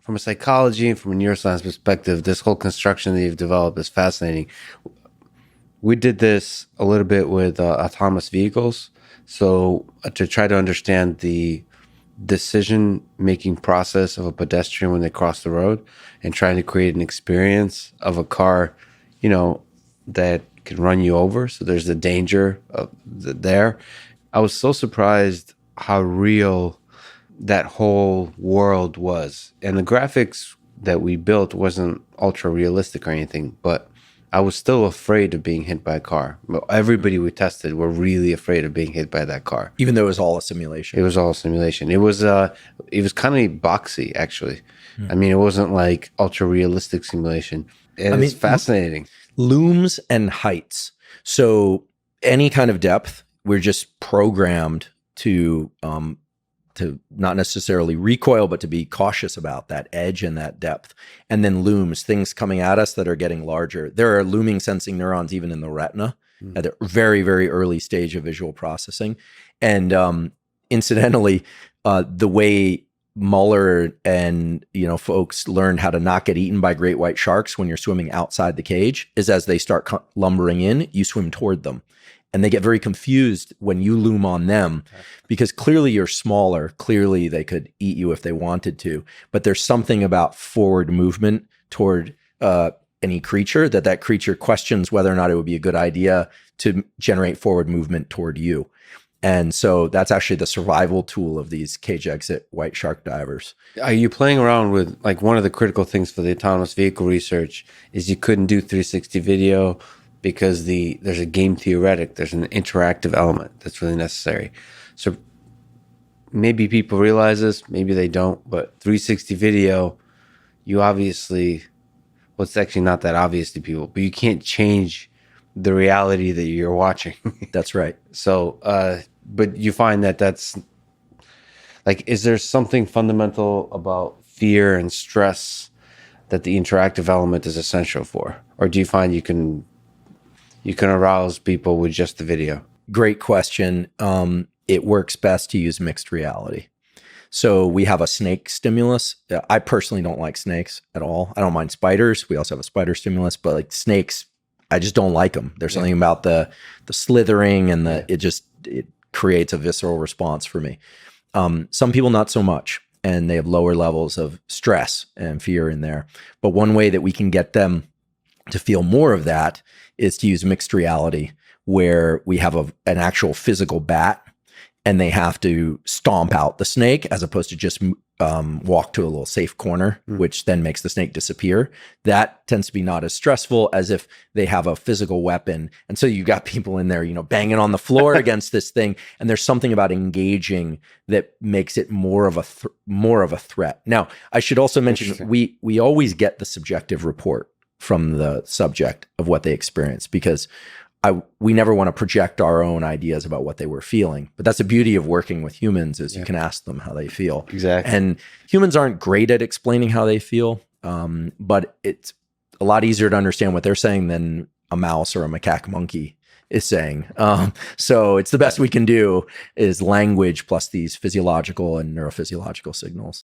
from a psychology and from a neuroscience perspective, this whole construction that you've developed is fascinating. We did this a little bit with autonomous vehicles. So to try to understand the decision-making process of a pedestrian when they cross the road and trying to create an experience of a car, that can run you over. So there's the danger of there. I was so surprised how real that whole world was. And the graphics that we built wasn't ultra realistic or anything, but I was still afraid of being hit by a car. Everybody we tested were really afraid of being hit by that car. Even though it was all a simulation. It was all a simulation. It was kind of boxy, actually. I mean, it wasn't like ultra realistic simulation. It's fascinating. Looms and heights. So any kind of depth, we're just programmed to not necessarily recoil, but to be cautious about that edge and that depth. And then looms, things coming at us that are getting larger. There are looming sensing neurons even in the retina at a very, very early stage of visual processing. And incidentally, the way Muller and folks learned how to not get eaten by great white sharks when you're swimming outside the cage is as they start lumbering in, you swim toward them. And they get very confused when you loom on them because clearly you're smaller. Clearly they could eat you if they wanted to. But there's something about forward movement toward any creature that creature questions whether or not it would be a good idea to generate forward movement toward you. And so that's actually the survival tool of these cage exit white shark divers. Are you playing around with, like, one of the critical things for the autonomous vehicle research is you couldn't do 360 video because there's a game theoretic, there's an interactive element that's really necessary. So maybe people realize this, maybe they don't, but 360 video, you obviously, well, it's actually not that obvious to people, but you can't change the reality that you're watching. That's right. So, but you find that's like, is there something fundamental about fear and stress that the interactive element is essential for? Or do you find you can arouse people with just the video? Great question. It works best to use mixed reality. So we have a snake stimulus. I personally don't like snakes at all. I don't mind spiders. We also have a spider stimulus, but like snakes, I just don't like them. There's something about the slithering and it creates a visceral response for me. Some people not so much, and they have lower levels of stress and fear in there. But one way that we can get them to feel more of that is to use mixed reality, where we have an actual physical bat and they have to stomp out the snake as opposed to just walk to a little safe corner, which then makes the snake disappear. That tends to be not as stressful as if they have a physical weapon. And so you've got people in there, banging on the floor against this thing. And there's something about engaging that makes it more of a threat. Now, I should also mention, we always get the subjective report from the subject of what they experience, because we never want to project our own ideas about what they were feeling. But that's the beauty of working with humans is you can ask them how they feel. Exactly. And humans aren't great at explaining how they feel, but it's a lot easier to understand what they're saying than a mouse or a macaque monkey is saying. So it's the best we can do is language plus these physiological and neurophysiological signals.